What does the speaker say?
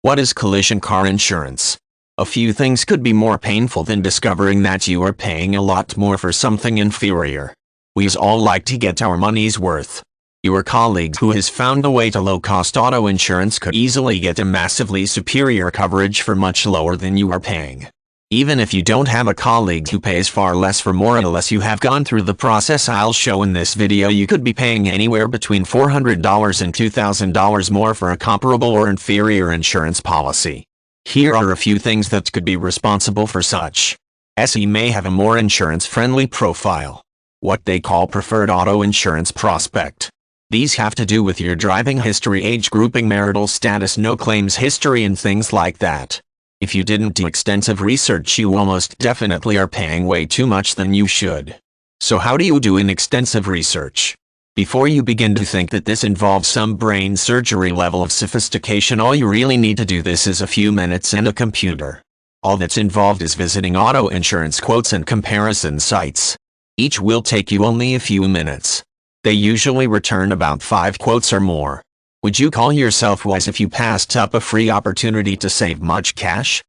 What is collision car insurance? A few things could be more painful than discovering that you are paying a lot more for something inferior. We all like to get our money's worth. Your colleague who has found a way to low-cost auto insurance could easily get a massively superior coverage for much lower than you are paying. Even if you don't have a colleague who pays far less for more unless you have gone through the process I'll show in this video, you could be paying anywhere between $400 and $2,000 more for a comparable or inferior insurance policy. Here are a few things that could be responsible for such. SE may have a more insurance-friendly profile. What they call preferred auto insurance prospect. These have to do with your driving history, age grouping, marital status, no claims history, and things like that. If you didn't do extensive research, you almost definitely are paying way too much than you should. So how do you do an extensive research? Before you begin to think that this involves some brain surgery level of sophistication, all you really need to do this is a few minutes and a computer. All that's involved is visiting auto insurance quotes and comparison sites. Each will take you only a few minutes. They usually return about 5 quotes or more. Would you call yourself wise if you passed up a free opportunity to save much cash?